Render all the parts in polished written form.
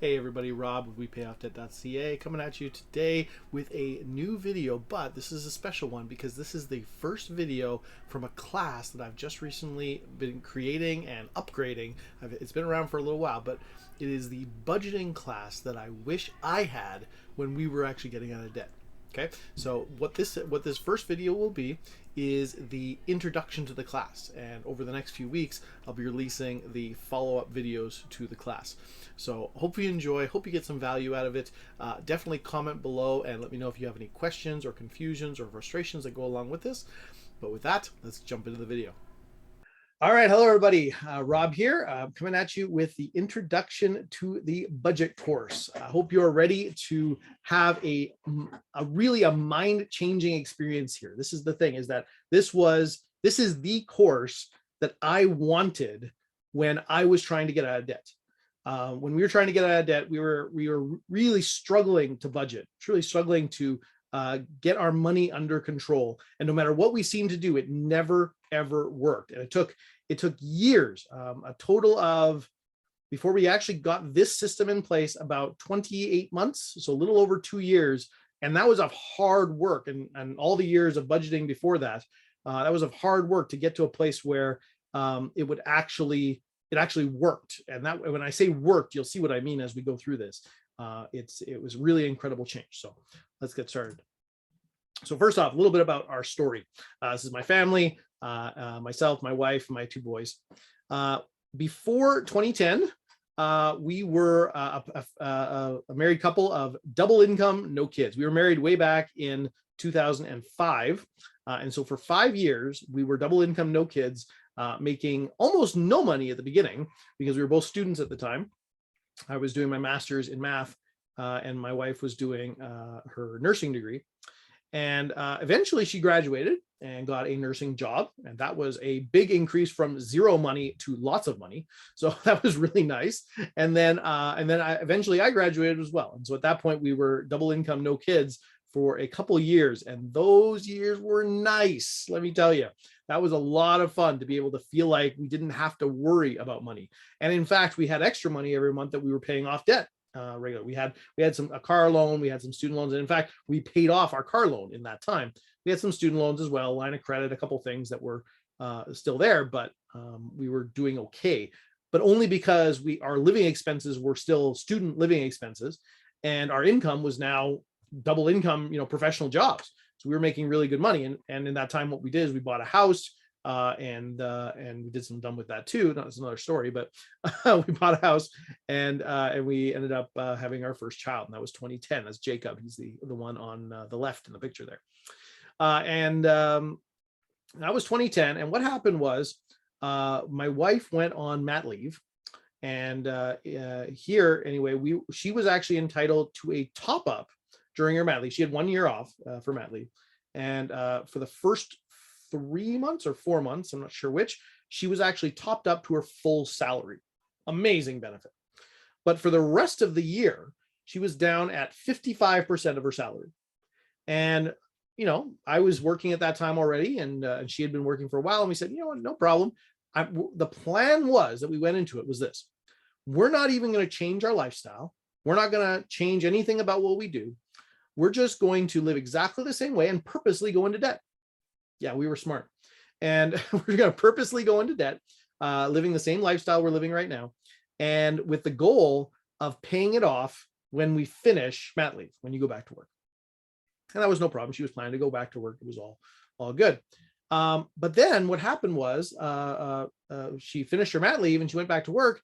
Hey everybody, Rob with WePayOffDebt.ca coming at you today with a new video, but this is a special one because this is the first video from a class that I've just recently been creating and upgrading. It's been around for a little while, but it is the budgeting class that I wish I had when we were actually getting out of debt. Okay, so what this first video will be is the introduction to the class, and over the next few weeks I'll be releasing the follow-up videos to the class. So hope you enjoy, hope you get some value out of it. Definitely comment below and let me know if you have any questions or confusions or frustrations that go along with this. But with that, let's jump into the video. All right, hello everybody. Rob here, coming at you with the introduction to the budget course. I hope you're ready to have a really mind-changing experience here. This is the thing, is that this is the course that I wanted when I was trying to get out of debt. When we were trying to get out of debt, we were really struggling to budget, truly struggling to get our money under control. And no matter what we seemed to do, it never ever worked. And it took years, a total of, before we actually got this system in place, about 28 months, so a little over 2 years. And that was of hard work, and all the years of budgeting before that, that was of hard work to get to a place where it actually worked. And that, when I say worked, you'll see what I mean as we go through this. It was really incredible change. So let's get started. So first off, a little bit about our story. This is my family, myself, my wife, my 2 boys. Before 2010, we were a married couple of double income, no kids. We were married way back in 2005. And so for 5 years, we were double income, no kids, making almost no money at the beginning because we were both students at the time. I was doing my master's in math, and my wife was doing her nursing degree. And eventually she graduated and got a nursing job. And that was a big increase from zero money to lots of money. So that was really nice. And then eventually I graduated as well. And so at that point we were double income, no kids for a couple of years. And those years were nice. Let me tell you, that was a lot of fun to be able to feel like we didn't have to worry about money. And in fact, we had extra money every month that we were paying off debt. Regular. We had a car loan, we had some student loans, and in fact, we paid off our car loan in that time. We had some student loans as well, line of credit, a couple things that were still there, but we were doing okay. But only because our living expenses were still student living expenses, and our income was now double income, professional jobs. So we were making really good money, and in that time, what we did is we bought a house. And we did some dumb with that too. That's another story, but we bought a house and we ended up having our first child, and that was 2010. That's Jacob. He's the one on the left in the picture there. And that was 2010. And what happened was my wife went on mat leave, and here anyway, she was actually entitled to a top up during her mat leave. She had 1 year off for mat leave, and for the first 3 months or 4 months, I'm not sure which, she was actually topped up to her full salary. Amazing benefit. But for the rest of the year, she was down at 55% of her salary. And, I was working at that time already, and she had been working for a while. And we said, you know what, no problem. The plan was that we went into it was this: we're not even going to change our lifestyle. We're not going to change anything about what we do. We're just going to live exactly the same way and purposely go into debt. Yeah, we were smart. And we're going to purposely go into debt, living the same lifestyle we're living right now, and with the goal of paying it off when we finish mat leave, when you go back to work. And that was no problem. She was planning to go back to work. It was all good. But then what happened was she finished her mat leave and she went back to work.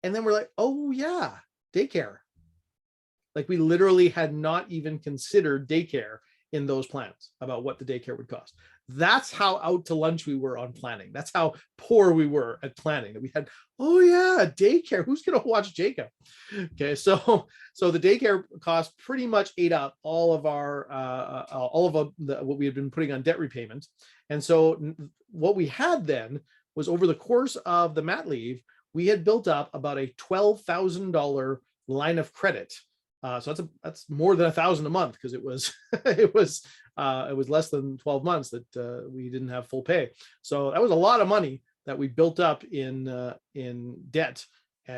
And then we're like, oh yeah, daycare. Like, we literally had not even considered daycare in those plans about what the daycare would cost. That's how out to lunch we were on planning. That's how poor we were at planning, that we had, oh yeah, daycare. Who's going to watch Jacob? Okay. So the daycare cost pretty much ate up all of what we had been putting on debt repayment. And so what we had then was, over the course of the mat leave, we had built up about a $12,000 line of credit. So that's more than $1,000 a month, because it was less than 12 months that we didn't have full pay. So that was a lot of money that we built up in debt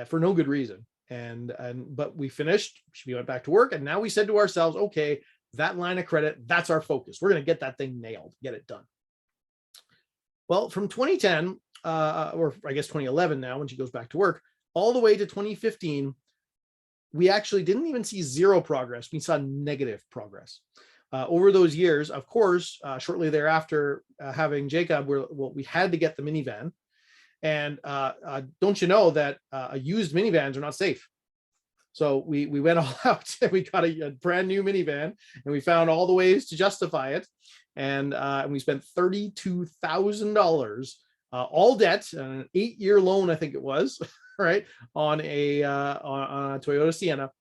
for no good reason. But we finished, we went back to work, and now we said to ourselves, okay, that line of credit, that's our focus. We're going to get that thing nailed, get it done. Well, from 2010, or I guess 2011 now, when she goes back to work, all the way to 2015, we actually didn't even see zero progress. We saw negative progress. Over those years, of course, shortly thereafter, having Jacob, we had to get the minivan. And don't you know that used minivans are not safe? So we went all out and we got a brand new minivan, and we found all the ways to justify it. And we spent $32,000, all debt, an 8-year loan, I think it was, right, on a Toyota Sienna,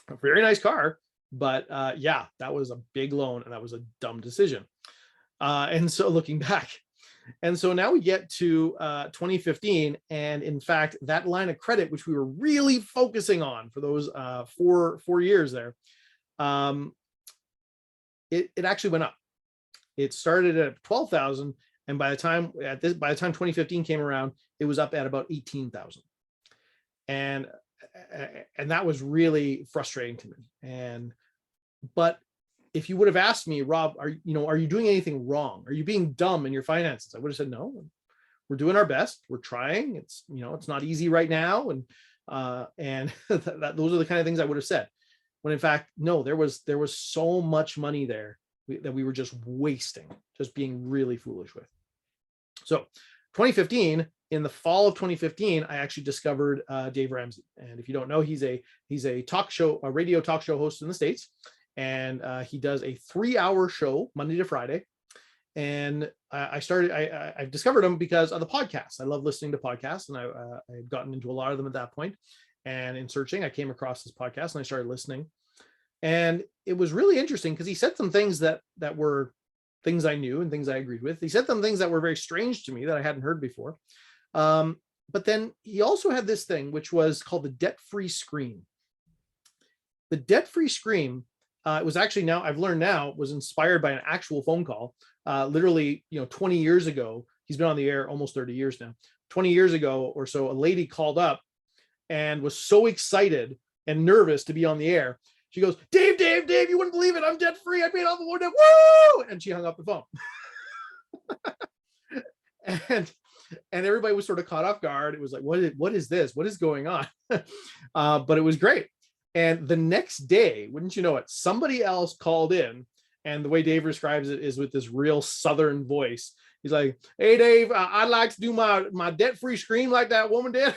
a very nice car. But yeah, that was a big loan, and that was a dumb decision. And so looking back, and so now we get to 2015, and in fact, that line of credit, which we were really focusing on for those 4 years there, it actually went up. It started at 12,000, and by the time 2015 came around, it was up at about 18,000, and that was really frustrating to me. But if you would have asked me, Rob, are you doing anything wrong? Are you being dumb in your finances? I would have said, no, we're doing our best. We're trying. It's not easy right now. And those are the kind of things I would have said, when in fact, no, there was so much money there that we were just wasting, just being really foolish with. So 2015, in the fall of 2015, I actually discovered Dave Ramsey. And if you don't know, he's a radio talk show host in the States. And he does a 3-hour show Monday to Friday. And I discovered him because of the podcast. I love listening to podcasts, and I had gotten into a lot of them at that point. And in searching, I came across this podcast and I started listening. And it was really interesting because he said some things that were things I knew and things I agreed with. He said some things that were very strange to me that I hadn't heard before. But then he also had this thing, which was called the debt-free scream. The debt-free scream, it was actually, now I've learned now, was inspired by an actual phone call. Literally, 20 years ago, he's been on the air almost 30 years now. 20 years ago or so, a lady called up and was so excited and nervous to be on the air. She goes, Dave, you wouldn't believe it. I'm debt free. I paid off the loan debt. Woo! And she hung up the phone. and everybody was sort of caught off guard. It was like, what is this? What is going on? But it was great. And the next day, wouldn't you know it, somebody else called in, and the way Dave describes it is with this real Southern voice. He's like, hey, Dave, I'd like to do my debt-free scream like that woman did.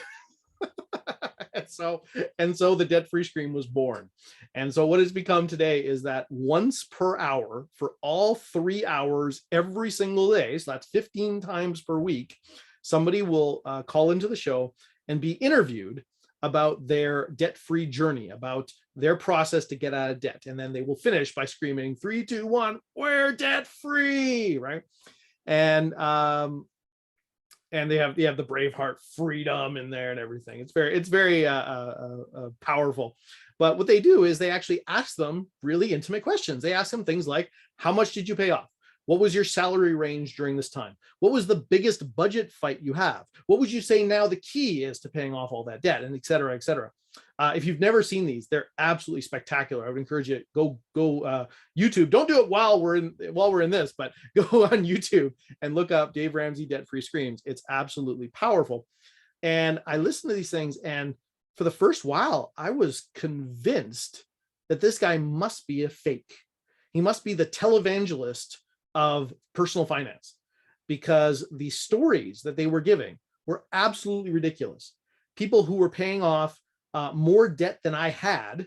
and so the debt-free scream was born. And so what it's become today is that once per hour for all 3 hours every single day, so that's 15 times per week, somebody will call into the show and be interviewed about their debt-free journey, about their process to get out of debt. And then they will finish by screaming, 3, 2, 1, we're debt-free, right? And they have the Braveheart freedom in there and everything. It's very powerful. But what they do is they actually ask them really intimate questions. They ask them things like, how much did you pay off? What was your salary range during this time? What was the biggest budget fight you have? What would you say now the key is to paying off all that debt, and et cetera, et cetera. If you've never seen these, they're absolutely spectacular. I would encourage you to go YouTube. Don't do it while we're in this, but go on YouTube and look up Dave Ramsey debt-free screams. It's absolutely powerful. And I listened to these things, and for the first while, I was convinced that this guy must be a fake. He must be the televangelist of personal finance, because the stories that they were giving were absolutely ridiculous. People who were paying off more debt than I had,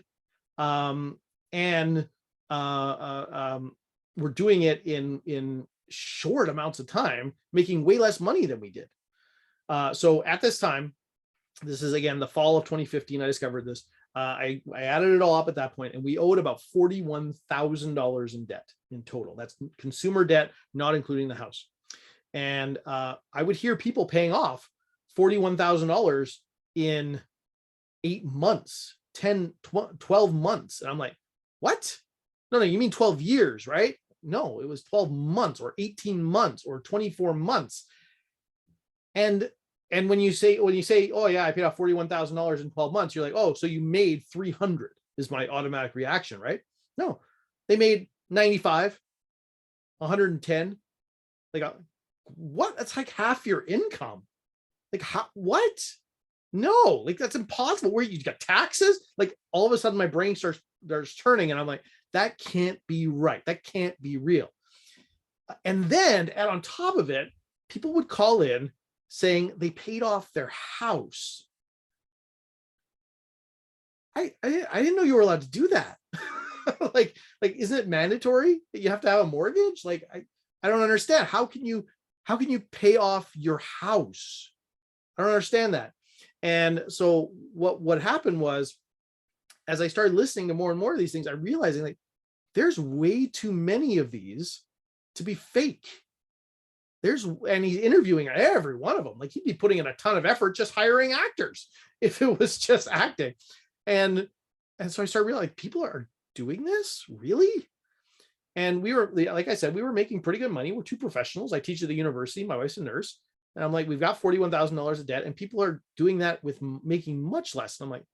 and were doing it in short amounts of time, making way less money than we did. So at this time, this is again the fall of 2015, I discovered this. I added it all up at that point, and we owed about $41,000 in debt in total. That's consumer debt, not including the house. And I would hear people paying off $41,000 in 8 months, 10, 12 months. And I'm like, what? No, you mean 12 years, right? No, it was 12 months or 18 months or 24 months. And And when you say, oh yeah, I paid off $41,000 in 12 months, you're like, oh, so you made 300 is my automatic reaction, right? No, they made 95, 110. Like, what? That's like half your income. Like, how, what? No, like that's impossible. Where you got taxes? Like all of a sudden my brain starts turning and I'm like, that can't be right. That can't be real. And then and on top of it, people would call in saying they paid off their house. I didn't know you were allowed to do that. like isn't it mandatory that you have to have a mortgage? Like I don't understand. How can you pay off your house? I don't understand that. And so what happened was, as I started listening to more and more of these things, I'm realizing like there's way too many of these to be fake. And he's interviewing every one of them. Like he'd be putting in a ton of effort just hiring actors if it was just acting. And so I started realizing people are doing this really. And we were, like I said, we were making pretty good money. We're two professionals. I teach at the university. My wife's a nurse. And I'm like, we've got $41,000 of debt, and people are doing that with making much less. And I'm like,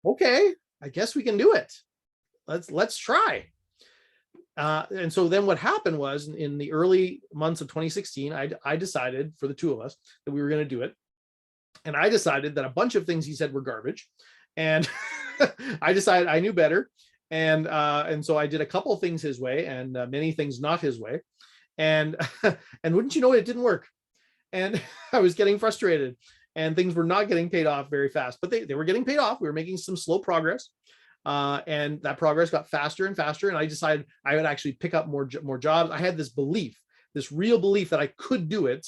okay, I guess we can do it. Let's try. And so then what happened was in the early months of 2016, I decided for the two of us that we were going to do it. And I decided that a bunch of things he said were garbage. And I decided I knew better. And so I did a couple of things his way and many things not his way. And and wouldn't you know it, didn't work. And I was getting frustrated and things were not getting paid off very fast, but they were getting paid off. We were making some slow progress. And that progress got faster and faster. And I decided I would actually pick up more jobs. I had this belief, this real belief that I could do it.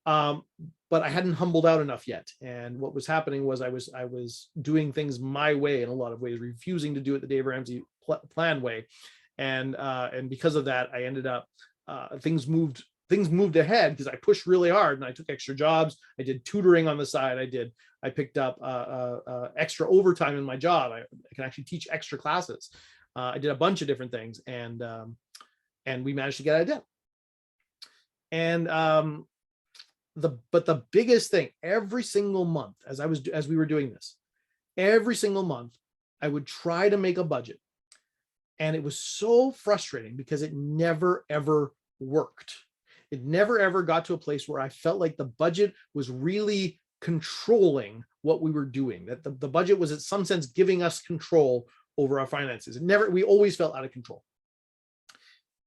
But I hadn't humbled out enough yet. And what was happening was I was doing things my way in a lot of ways, refusing to do it the Dave Ramsey plan way. And because of that, I ended up, things moved ahead because I pushed really hard and I took extra jobs. I did tutoring on the side. I picked up extra overtime in my job. I can actually teach extra classes. I did a bunch of different things, and we managed to get out of debt. And but the biggest thing, every single month as we were doing this, every single month I would try to make a budget, and it was so frustrating because it never ever worked. It never ever got to a place where I felt like the budget was really controlling what we were doing, that the budget was in some sense giving us control over our finances. We always felt out of control.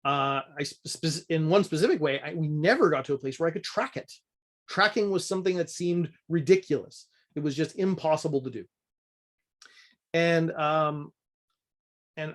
In one specific way, we never got to a place where I could track it. Tracking was something that seemed ridiculous. It was just impossible to do. And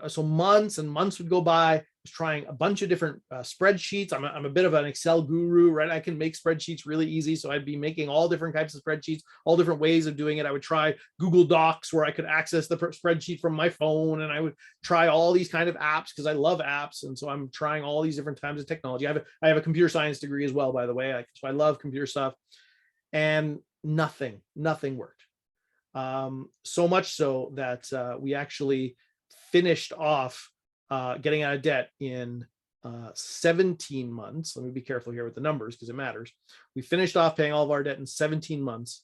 so months and months would go by. I was trying a bunch of different spreadsheets. I'm a bit of an Excel guru, right? I can make spreadsheets really easy. So I'd be making all different types of spreadsheets, all different ways of doing it. I would try Google Docs where I could access the spreadsheet from my phone, and I would try all these kind of apps because I love apps. And so I'm trying all these different types of technology. I have a computer science degree as well, by the way. So I love computer stuff, and nothing worked. So much so that we actually finished off getting out of debt in 17 months. Let me be careful here with the numbers because it matters. We finished off paying all of our debt in 17 months.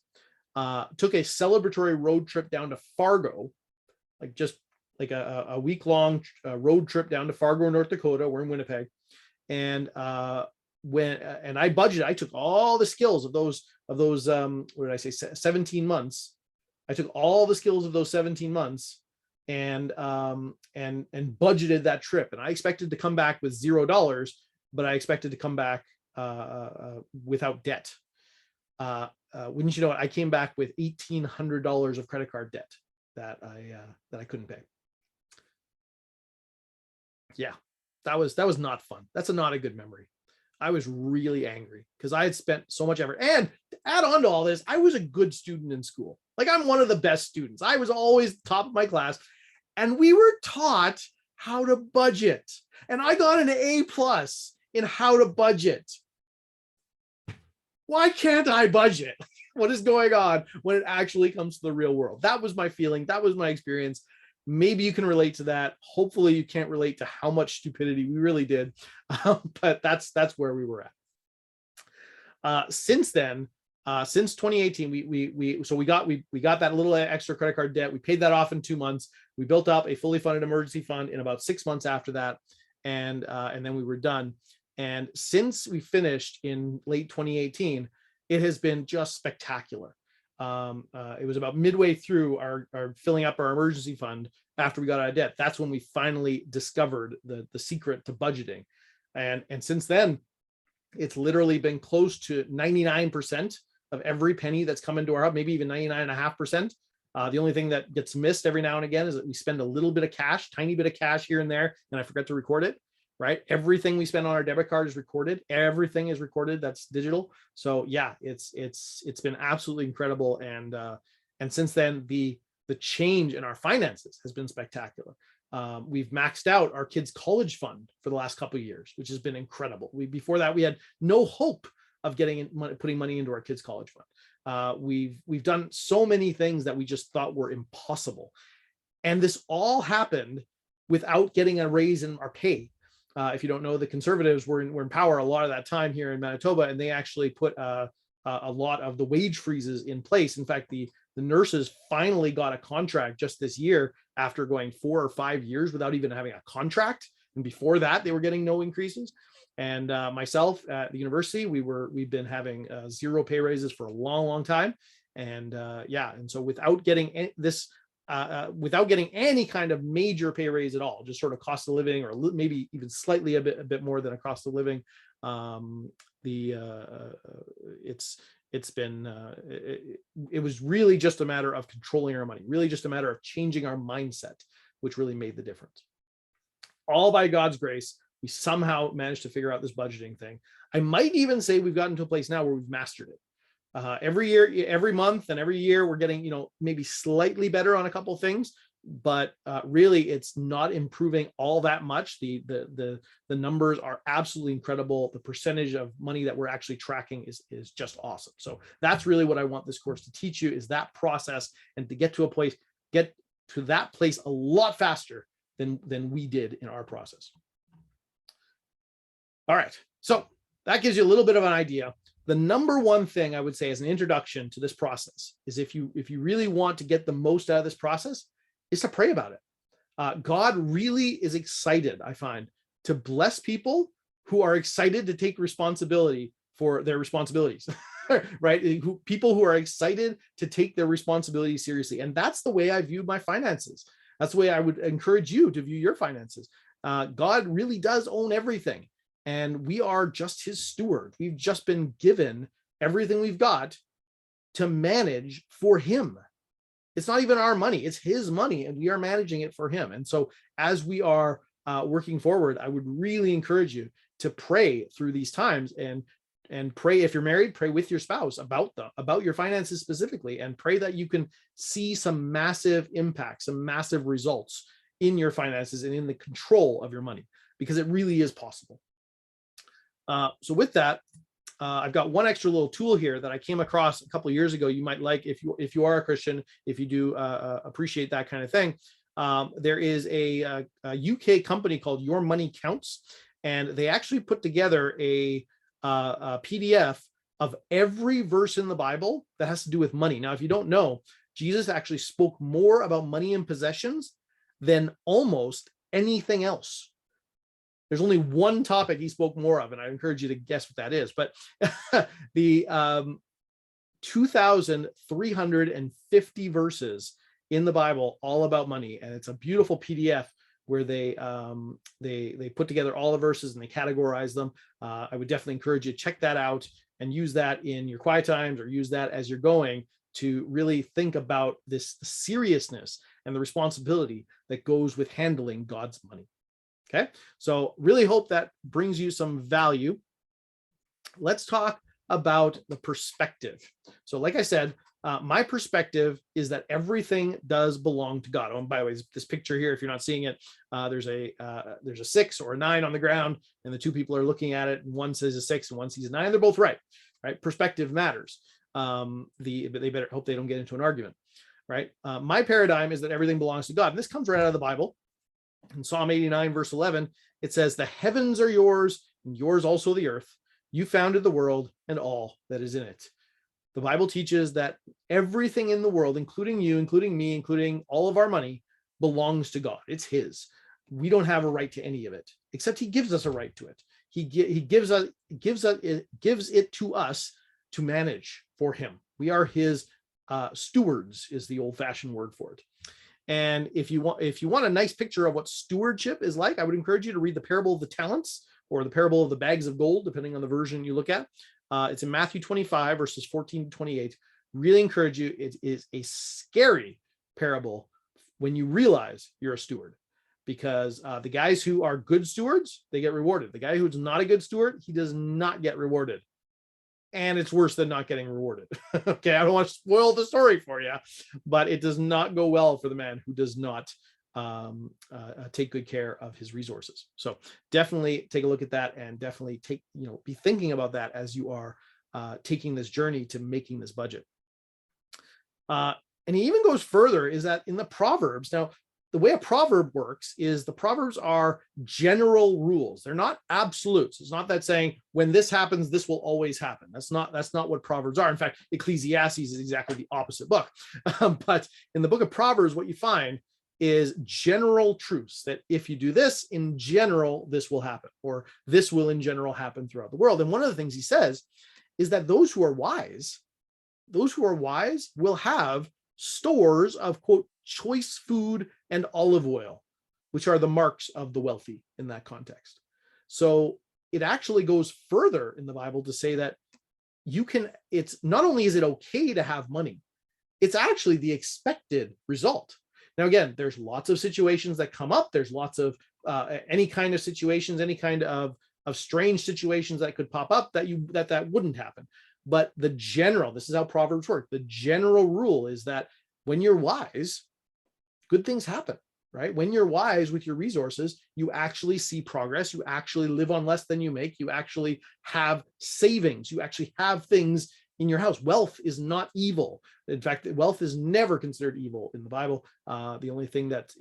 Took a celebratory road trip down to Fargo, like just like a week-long road trip down to Fargo, North Dakota. We're in Winnipeg. And I budgeted. I took all the skills of those what did I say, 17 months. I took all the skills of those 17 months and budgeted that trip. And I expected to come back with $0, but I expected to come back without debt. Wouldn't you know it, I came back with $1,800 of credit card debt that I couldn't pay. Yeah, that was not fun. That's not a good memory. I was really angry because I had spent so much effort. And to add on to all this, I was a good student in school. Like, I'm one of the best students. I was always top of my class. And we were taught how to budget. And I got an A+ in how to budget. Why can't I budget? What is going on when it actually comes to the real world? That was my feeling. That was my experience. Maybe you can relate to that. Hopefully you can't relate to how much stupidity we really did. But that's where we were Since then, since 2018, we got that little extra credit card debt. We paid that off in 2 months. We built up a fully funded emergency fund in about 6 months after that, and then we were done. And since we finished in late 2018, it has been just spectacular. It was about midway through our filling up our emergency fund after we got out of debt. That's when we finally discovered the secret to budgeting. And since then, it's literally been close to 99% of every penny that's come into our hub, maybe even 99.5%. The only thing that gets missed every now and again is that we spend a little bit of cash, tiny bit of cash here and there, and I forget to record it, right? Everything we spend on our debit card is recorded. Everything is recorded. That's digital. So yeah, it's been absolutely incredible. And since then, the change in our finances has been spectacular. We've maxed out our kids' college fund for the last couple of years, which has been incredible. Before that, we had no hope of putting money into our kids' college fund. We've done so many things that we just thought were impossible, and this all happened without getting a raise in our pay. If you don't know, the Conservatives were in power a lot of that time here in Manitoba, and they actually put a lot of the wage freezes in place. In fact, the nurses finally got a contract just this year after going 4 or 5 years without even having a contract. And before that, they were getting no increases. And myself at the university, we've been having 0 pay raises for a long, long time. And and so without getting any kind of major pay raise at all, just sort of cost of living, or maybe even slightly a bit more than a cost of living, it was really just a matter of controlling our money, really just a matter of changing our mindset, which really made the difference. All by God's grace, we somehow managed to figure out this budgeting thing. I might even say we've gotten to a place now where we've mastered it. Every year, every month, and every year, we're getting, maybe slightly better on a couple of things, but really, it's not improving all that much. The numbers are absolutely incredible. The percentage of money that we're actually tracking is just awesome. So that's really what I want this course to teach you, is that process, and to get to that place a lot faster than we did in our process. All right, so that gives you a little bit of an idea. The number one thing I would say as an introduction to this process is, if you really want to get the most out of this process, is to pray about it. God really is excited, I find, to bless people who are excited to take responsibility for their responsibilities, right? People who are excited to take their responsibility seriously. And that's the way I view my finances. That's the way I would encourage you to view your finances. God really does own everything, and we are just his steward. We've just been given everything we've got to manage for him. It's not even our money, it's his money, and we are managing it for him. And so as we are working forward, I would really encourage you to pray through these times, and pray, if you're married, pray with your spouse about your finances specifically, and pray that you can see some massive impacts, some massive results in your finances and in the control of your money, because it really is possible. So with that, I've got one extra little tool here that I came across a couple of years ago. You might like, if you are a Christian, if you do appreciate that kind of thing. There is a UK company called Your Money Counts, and they actually put together a PDF of every verse in the Bible that has to do with money. Now, if you don't know, Jesus actually spoke more about money and possessions than almost anything else. There's only one topic he spoke more of, and I encourage you to guess what that is. But the 2,350 verses in the Bible all about money, and it's a beautiful PDF where they put together all the verses and they categorize them. I would definitely encourage you to check that out and use that in your quiet times, or use that as you're going to really think about the seriousness and the responsibility that goes with handling God's money. Okay, so really hope that brings you some value. Let's talk about the perspective. So like I said, my perspective is that everything does belong to God. Oh, and by the way, this picture here, if you're not seeing it, there's a 6 or a 9 on the ground, and the two people are looking at it, and one says a 6 and one sees a 9. They're both right? Perspective matters. But they better hope they don't get into an argument, right? My paradigm is that everything belongs to God, and this comes right out of the Bible. In Psalm 89, verse 11, it says, "The heavens are yours, and yours also the earth. You founded the world and all that is in it. The Bible teaches that everything in the world, including you, including me, including all of our money, belongs to God. It's his. We don't have a right to any of it, except he gives us a right to it. He gives it to us to manage for him. We are his stewards, is the old-fashioned word for it. And if you want a nice picture of what stewardship is like, I would encourage you to read the parable of the talents, or the parable of the bags of gold, depending on the version you look at. It's in Matthew 25, verses 14 to 28. Really encourage you. It is a scary parable when you realize you're a steward, because the guys who are good stewards, they get rewarded. The guy who's not a good steward, he does not get rewarded. And it's worse than not getting rewarded. Okay, I don't want to spoil the story for you, but it does not go well for the man who does not take good care of his resources. So definitely take a look at that, and definitely be thinking about that as you are taking this journey to making this budget. And he even goes further, is that in the Proverbs, now the way a proverb works is the Proverbs are general rules. They're not absolutes. It's not that saying when this happens, this will always happen. That's not what Proverbs are. In fact, Ecclesiastes is exactly the opposite book. But in the book of Proverbs, what you find is general truths that if you do this, in general, this will happen, or this will in general happen throughout the world. And one of the things he says is that those who are wise will have stores of, quote, choice food and olive oil, which are the marks of the wealthy in that context. So it actually goes further in the Bible to say that it's not only is it okay to have money, it's actually the expected result. Now, again, there's lots of situations that come up. There's lots of any kind of situations, any kind of strange situations that could pop up that wouldn't happen. But this is how Proverbs work. The general rule is that when you're wise, good things happen, right? When you're wise with your resources, you actually see progress. You actually live on less than you make. You actually have savings. You actually have things in your house. Wealth is not evil. In fact, wealth is never considered evil in the Bible. The only thing that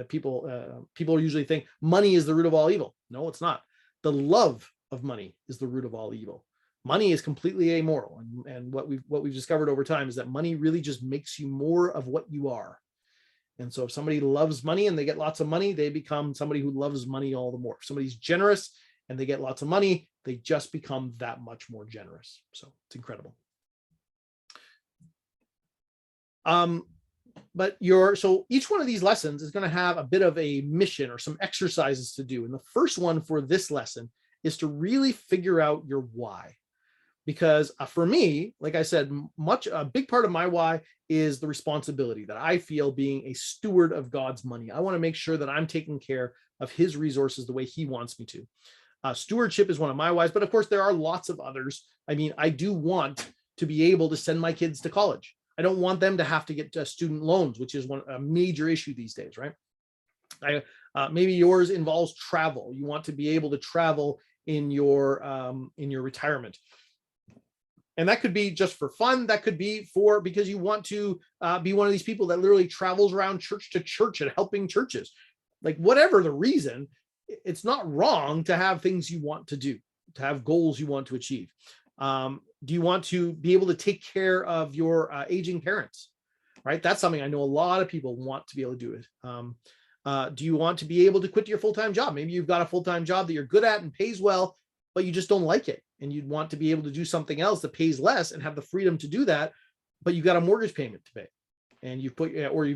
people usually think money is the root of all evil. No, it's not. The love of money is the root of all evil. Money is completely amoral, and what we've discovered over time is that money really just makes you more of what you are. And so if somebody loves money and they get lots of money, they become somebody who loves money all the more. If somebody's generous and they get lots of money, they just become that much more generous. So it's incredible. So each one of these lessons is going to have a bit of a mission or some exercises to do. And the first one for this lesson is to really figure out your why. Because for me, like I said, a big part of my why is the responsibility that I feel being a steward of God's money. I want to make sure that I'm taking care of his resources the way he wants me to. Stewardship is one of my whys, but of course there are lots of others. I mean, I do want to be able to send my kids to college. I don't want them to have to get student loans, which is a major issue these days, right? Maybe yours involves travel. You want to be able to travel in your retirement. And that could be just for fun. That could be because you want to be one of these people that literally travels around church to church and helping churches. Like, whatever the reason, it's not wrong to have things you want to do, to have goals you want to achieve. Do you want to be able to take care of your aging parents? Right? That's something I know a lot of people want to be able to do it. Do you want to be able to quit your full-time job? Maybe you've got a full-time job that you're good at and pays well, but you just don't like it. And you'd want to be able to do something else that pays less and have the freedom to do that, but you've got a mortgage payment to pay. And you've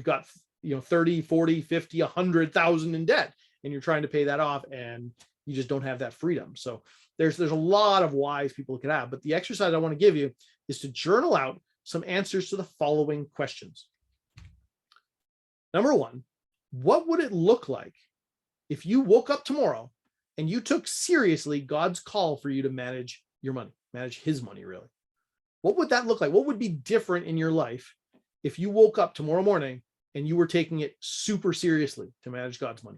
got 30, 40, 50, 100,000 in debt, and you're trying to pay that off, and you just don't have that freedom. So there's a lot of whys people could have, but the exercise I want to give you is to journal out some answers to the following questions. Number one, what would it look like if you woke up tomorrow and you took seriously God's call for you to manage your money, manage his money, really? What would that look like? What would be different in your life if you woke up tomorrow morning and you were taking it super seriously to manage God's money?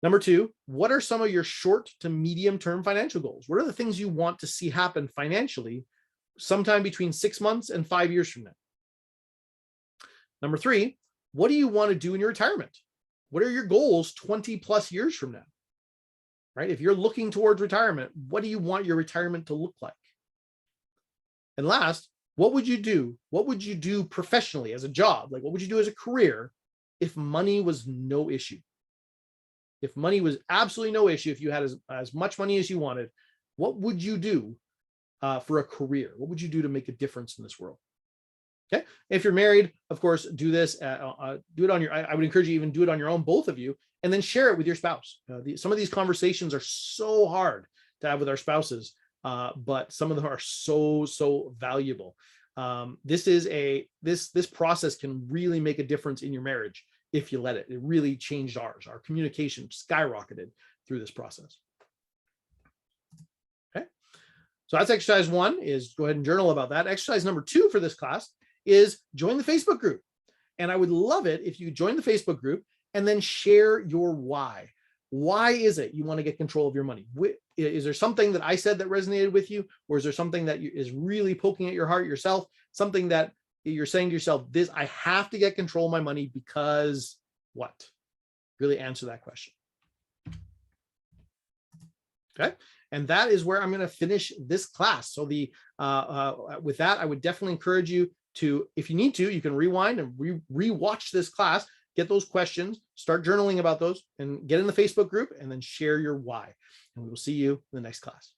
Number two, what are some of your short to medium term financial goals? What are the things you want to see happen financially sometime between 6 months and 5 years from now? Number three, what do you want to do in your retirement? What are your goals 20 plus years from now? right? If you're looking towards retirement, what do you want your retirement to look like? And last, what would you do? What would you do professionally as a job? Like, what would you do as a career if money was no issue? If money was absolutely no issue, if you had as much money as you wanted, what would you do for a career? What would you do to make a difference in this world? Okay. If you're married, of course, do this. Do it on your. I would encourage you even do it on your own, both of you, and then share it with your spouse. Some of these conversations are so hard to have with our spouses, but some of them are so valuable. This process can really make a difference in your marriage if you let it. It really changed ours. Our communication skyrocketed through this process. Okay. So that's exercise 1, is go ahead and journal about that. Exercise number 2 for this class is join the Facebook group. And I would love it if you join the Facebook group and then share your why. Why is it you want to get control of your money? Is there something that I said that resonated with you? Or is there something that is really poking at your heart yourself? Something that you're saying to yourself, I have to get control of my money because what? Really answer that question. Okay. And that is where I'm going to finish this class. So with that, I would definitely encourage you to, if you need to, you can rewind and re-watch this class, get those questions, start journaling about those, and get in the Facebook group, and then share your why. And we will see you in the next class.